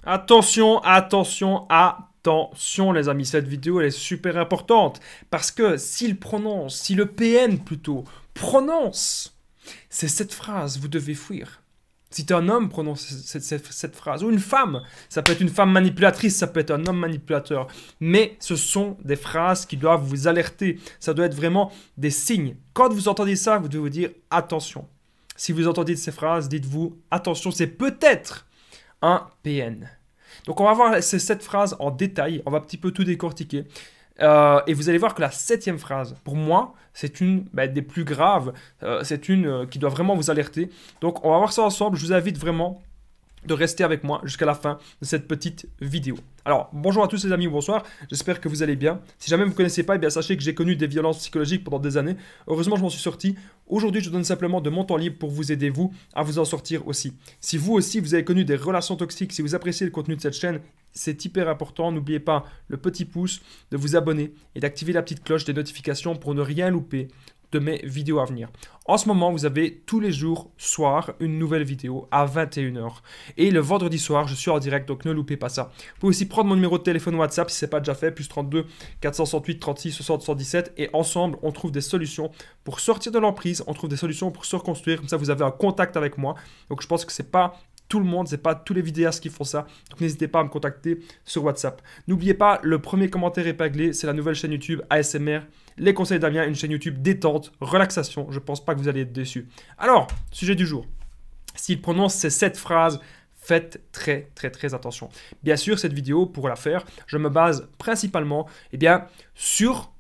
Attention, attention, attention les amis, cette vidéo elle est super importante parce que s'il prononce, si le PN plutôt prononce, c'est cette phrase, vous devez fuir. Si tu es un homme, prononce cette phrase, ou une femme, ça peut être une femme manipulatrice, ça peut être un homme manipulateur, mais ce sont des phrases qui doivent vous alerter, ça doit être vraiment des signes. Quand vous entendez ça, vous devez vous dire attention. Si vous entendez ces phrases, dites-vous attention, c'est peut-être un PN. Donc on va voir cette phrase en détail, on va un petit peu tout décortiquer. Et vous allez voir que la septième phrase, pour moi, c'est une des plus graves, c'est une qui doit vraiment vous alerter. Donc on va voir ça ensemble, je vous invite vraiment de rester avec moi jusqu'à la fin de cette petite vidéo. Alors, bonjour à tous les amis, bonsoir, j'espère que vous allez bien. Si jamais vous ne connaissez pas, eh bien, sachez que j'ai connu des violences psychologiques pendant des années. Heureusement, je m'en suis sorti. Aujourd'hui, je donne simplement de mon temps libre pour vous aider, vous, à vous en sortir aussi. Si vous aussi, vous avez connu des relations toxiques, si vous appréciez le contenu de cette chaîne, c'est hyper important. N'oubliez pas le petit pouce, de vous abonner et d'activer la petite cloche des notifications pour ne rien louper de mes vidéos à venir. En ce moment, vous avez tous les jours, soir, une nouvelle vidéo à 21h. Et le vendredi soir, je suis en direct, donc ne loupez pas ça. Vous pouvez aussi prendre mon numéro de téléphone WhatsApp si ce n'est pas déjà fait, plus 32 468 36 60 117. Et ensemble, on trouve des solutions pour sortir de l'emprise, on trouve des solutions pour se reconstruire. Comme ça, vous avez un contact avec moi. Donc, je pense que c'est pas tout le monde, c'est pas tous les vidéastes qui font ça. Donc n'hésitez pas à me contacter sur WhatsApp. N'oubliez pas, le premier commentaire épinglé, c'est la nouvelle chaîne YouTube ASMR, Les Conseils d'Amien, une chaîne YouTube détente, relaxation. Je pense pas que vous allez être déçus. Alors, sujet du jour. S'il prononce ces 7 phrases, faites très attention. Bien sûr, cette vidéo, pour la faire, je me base principalement sur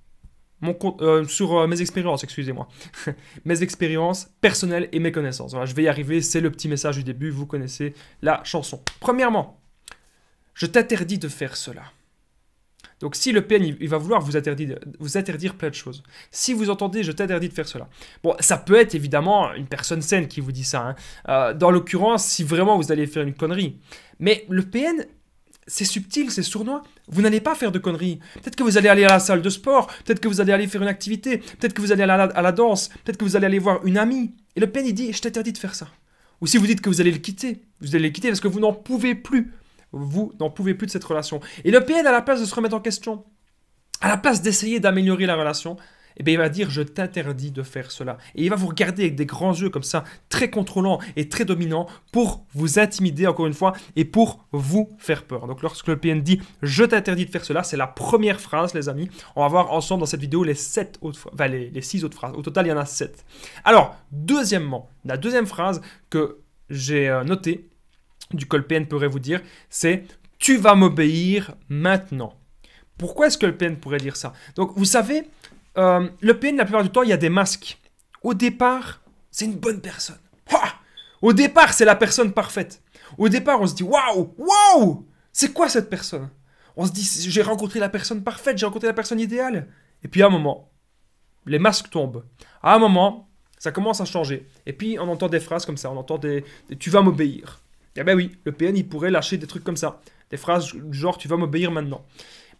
mes expériences, excusez-moi. Mes expériences personnelles et mes connaissances. Voilà, je vais y arriver, c'est le petit message du début, vous connaissez la chanson. Premièrement, je t'interdis de faire cela. Donc si le PN, il va vouloir vous interdire plein de choses. Si vous entendez, je t'interdis de faire cela. Bon, ça peut être évidemment une personne saine qui vous dit ça. Dans l'occurrence, si vraiment vous allez faire une connerie. Mais le PN, c'est subtil, c'est sournois. Vous n'allez pas faire de conneries. Peut-être que vous allez aller à la salle de sport, peut-être que vous allez aller faire une activité, peut-être que vous allez aller à la danse, peut-être que vous allez aller voir une amie. Et le PN, il dit, je t'interdis de faire ça. Ou si vous dites que vous allez le quitter, vous allez le quitter parce que vous n'en pouvez plus. Vous n'en pouvez plus de cette relation. Et le PN, à la place de se remettre en question, à la place d'essayer d'améliorer la relation, eh bien, il va dire, je t'interdis de faire cela. Et il va vous regarder avec des grands yeux comme ça, très contrôlants et très dominants, pour vous intimider, encore une fois, et pour vous faire peur. Donc, lorsque le PN dit, je t'interdis de faire cela, c'est la première phrase, les amis. On va voir ensemble dans cette vidéo les 6 autres phrases. Au total, il y en a 7. Alors, deuxièmement, la deuxième phrase que j'ai notée, du que le PN pourrait vous dire, c'est « tu vas m'obéir maintenant ». Pourquoi est-ce que le PN pourrait dire ça? Donc, vous savez, le PN, la plupart du temps, il y a des masques. Au départ, c'est une bonne personne. Au départ, c'est la personne parfaite. Au départ, on se dit « waouh, waouh, c'est quoi cette personne ?» On se dit « j'ai rencontré la personne parfaite, j'ai rencontré la personne idéale. » Et puis à un moment, les masques tombent. À un moment, ça commence à changer. Et puis, on entend des phrases comme ça, on entend des « tu vas m'obéir ». Eh ben oui, le PN, il pourrait lâcher des trucs comme ça. Des phrases du genre, tu vas m'obéir maintenant.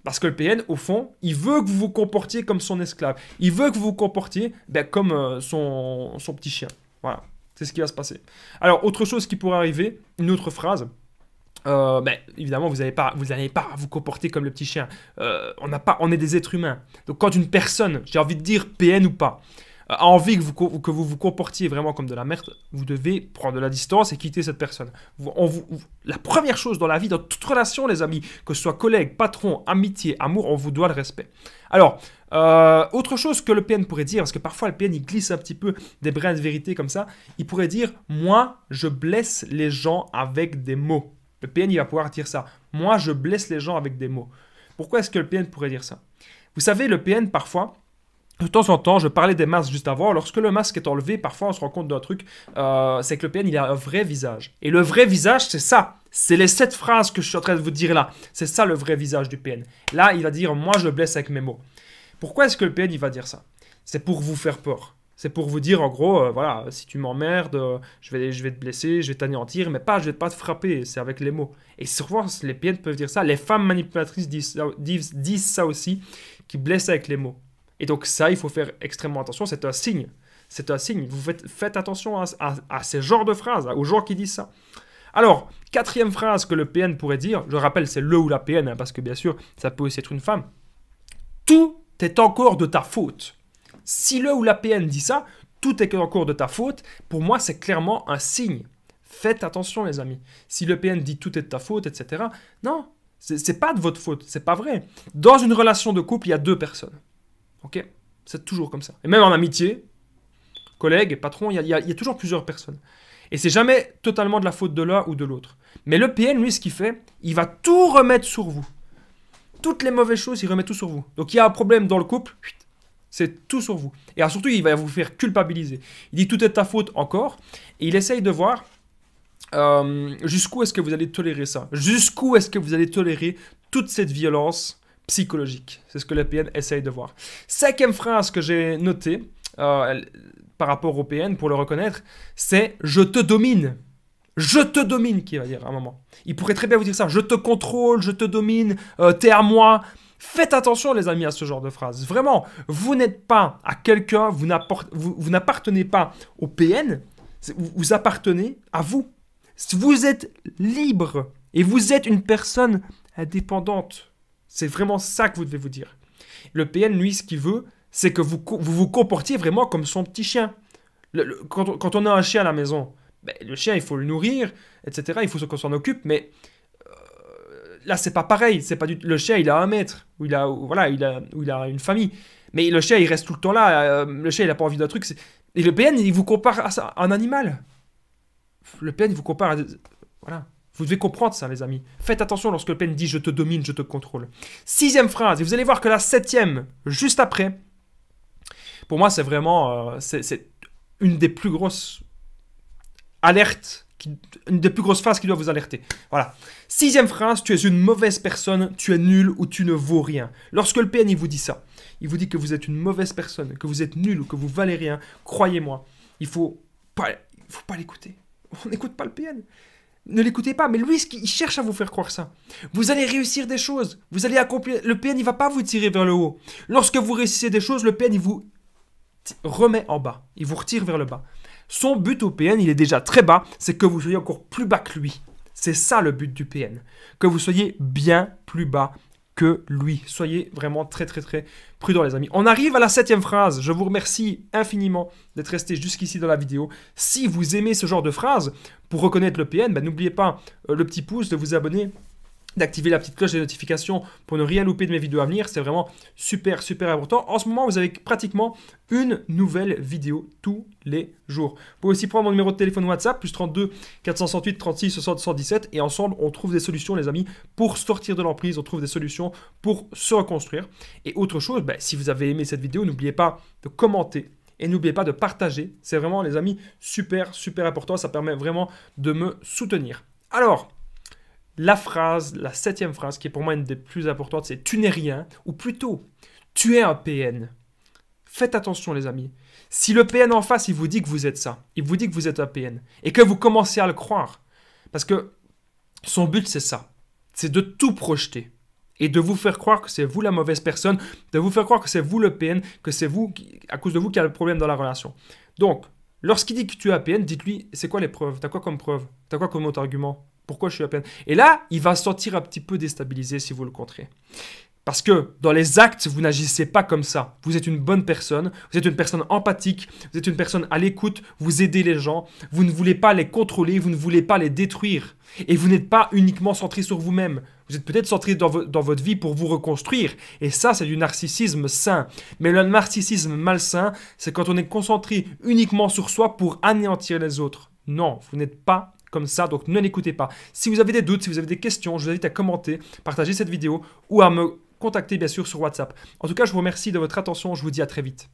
Parce que le PN, au fond, il veut que vous vous comportiez comme son esclave. Il veut que vous vous comportiez comme son petit chien. Voilà, c'est ce qui va se passer. Alors, autre chose qui pourrait arriver, une autre phrase. Évidemment, vous n'allez pas vous comporter comme le petit chien. On est des êtres humains. Donc, quand une personne, j'ai envie de dire PN ou pas, a envie que vous vous comportiez vraiment comme de la merde, vous devez prendre de la distance et quitter cette personne. La première chose dans la vie, dans toute relation, les amis, que ce soit collègue, patron, amitié, amour, on vous doit le respect. Alors, autre chose que le PN pourrait dire, parce que parfois le PN il glisse un petit peu des brins de vérité comme ça, il pourrait dire « moi, je blesse les gens avec des mots ». Le PN, il va pouvoir dire ça. « Moi, je blesse les gens avec des mots ». Pourquoi est-ce que le PN pourrait dire ça? Vous savez, le PN, parfois, de temps en temps, je parlais des masques juste avant, lorsque le masque est enlevé, parfois on se rend compte d'un truc, c'est que le PN il a un vrai visage. Et le vrai visage, c'est ça. C'est les 7 phrases que je suis en train de vous dire là. C'est ça le vrai visage du PN. Là, il va dire, moi je blesse avec mes mots. Pourquoi est-ce que le PN il va dire ça? C'est pour vous faire peur. C'est pour vous dire, en gros, voilà, si tu m'emmerdes, je vais te blesser, je vais t'anéantir, mais pas, je vais pas te frapper, c'est avec les mots. Et souvent, les PN peuvent dire ça. Les femmes manipulatrices disent ça aussi, qui blessent avec les mots. Et donc ça, il faut faire extrêmement attention, c'est un signe. C'est un signe. Vous faites attention à ces genres de phrases, aux gens qui disent ça. Alors, quatrième phrase que le PN pourrait dire, je rappelle, c'est le ou la PN, hein, parce que bien sûr, ça peut aussi être une femme. Tout est encore de ta faute. Si le ou la PN dit ça, tout est encore de ta faute, pour moi, c'est clairement un signe. Faites attention, les amis. Si le PN dit tout est de ta faute, etc., non, c'est pas de votre faute, c'est pas vrai. Dans une relation de couple, il y a deux personnes. Ok? C'est toujours comme ça. Et même en amitié, collègue, patron, il y a toujours plusieurs personnes. Et c'est jamais totalement de la faute de l'un ou de l'autre. Mais le PN, lui, ce qu'il fait, il va tout remettre sur vous. Toutes les mauvaises choses, il remet tout sur vous. Donc il y a un problème dans le couple, c'est tout sur vous. Et alors, surtout, il va vous faire culpabiliser. Il dit tout est de ta faute encore. Et il essaye de voir jusqu'où est-ce que vous allez tolérer ça. Jusqu'où est-ce que vous allez tolérer toute cette violence psychologique. C'est ce que le PN essaye de voir. Cinquième phrase que j'ai notée par rapport au PN pour le reconnaître, c'est « je te domine ». Je te domine, qui va dire à un moment. Il pourrait très bien vous dire ça. Je te contrôle, je te domine, t'es à moi. Faites attention, les amis, à ce genre de phrase. Vraiment, vous n'êtes pas à quelqu'un, vous n'appartenez pas au PN, vous appartenez à vous. Vous êtes libre et vous êtes une personne indépendante. C'est vraiment ça que vous devez vous dire. Le PN, lui, ce qu'il veut, c'est que vous vous comportiez vraiment comme son petit chien. Quand on a un chien à la maison, ben, le chien, il faut le nourrir, etc. Il faut qu'on s'en occupe, mais là, c'est pas pareil. C'est pas le chien, il a un maître, ou il a une famille. Mais le chien, il reste tout le temps là. Le chien, il a pas envie d'un truc. Et le PN, il vous compare à un animal. Le PN, il vous compare à... Voilà. Vous devez comprendre ça, les amis. Faites attention lorsque le PN dit « je te domine, je te contrôle ». Sixième phrase, et vous allez voir que la septième, juste après, pour moi, c'est vraiment... c'est une des plus grosses alertes, une des plus grosses phrases qui doit vous alerter. Voilà. Sixième phrase, tu es une mauvaise personne, tu es nul ou tu ne vaux rien. Lorsque le PN, il vous dit ça, il vous dit que vous êtes une mauvaise personne, que vous êtes nul ou que vous valez rien, croyez-moi, il faut pas l'écouter. On n'écoute pas le PN. Ne l'écoutez pas, mais lui, il cherche à vous faire croire ça. Vous allez réussir des choses, vous allez accomplir... Le PN, il ne va pas vous tirer vers le haut. Lorsque vous réussissez des choses, le PN, il vous remet en bas, il vous retire vers le bas. Son but au PN, il est déjà très bas, c'est que vous soyez encore plus bas que lui. C'est ça le but du PN, que vous soyez bien plus bas que lui. Soyez vraiment très très très prudents, les amis. On arrive à la septième phrase. Je vous remercie infiniment d'être resté jusqu'ici dans la vidéo. Si vous aimez ce genre de phrase, pour reconnaître le PN, ben, n'oubliez pas le petit pouce, de vous abonner, d'activer la petite cloche des notifications pour ne rien louper de mes vidéos à venir. C'est vraiment super super important. En ce moment, vous avez pratiquement une nouvelle vidéo tous les jours. Vous pouvez aussi prendre mon numéro de téléphone WhatsApp, plus 32 468 36 60 117. Et ensemble, on trouve des solutions, les amis, pour sortir de l'emprise. On trouve des solutions pour se reconstruire. Et autre chose, ben, si vous avez aimé cette vidéo, n'oubliez pas de commenter. Et n'oubliez pas de partager. C'est vraiment, les amis, super super important. Ça permet vraiment de me soutenir. Alors... la septième phrase, qui est pour moi une des plus importantes, c'est « tu n'es rien » ou plutôt « tu es un PN ». Faites attention, les amis. Si le PN en face, il vous dit que vous êtes ça, il vous dit que vous êtes un PN, et que vous commencez à le croire, parce que son but, c'est ça, c'est de tout projeter, et de vous faire croire que c'est vous la mauvaise personne, de vous faire croire que c'est vous le PN, que c'est vous, à cause de vous, qui a le problème dans la relation. Donc, lorsqu'il dit que tu es un PN, dites-lui « c'est quoi les preuves? T'as quoi comme preuve? T'as quoi comme autre argument? Pourquoi je suis à peine ?» Et là, il va se sentir un petit peu déstabilisé si vous le contrez. Parce que dans les actes, vous n'agissez pas comme ça. Vous êtes une bonne personne, vous êtes une personne empathique, vous êtes une personne à l'écoute, vous aidez les gens, vous ne voulez pas les contrôler, vous ne voulez pas les détruire. Et vous n'êtes pas uniquement centré sur vous-même. Vous êtes peut-être centré dans votre vie pour vous reconstruire. Et ça, c'est du narcissisme sain. Mais le narcissisme malsain, c'est quand on est concentré uniquement sur soi pour anéantir les autres. Non, vous n'êtes pas comme ça, donc ne l'écoutez pas. Si vous avez des doutes, si vous avez des questions, je vous invite à commenter, partager cette vidéo ou à me contacter bien sûr sur WhatsApp. En tout cas, je vous remercie de votre attention, je vous dis à très vite.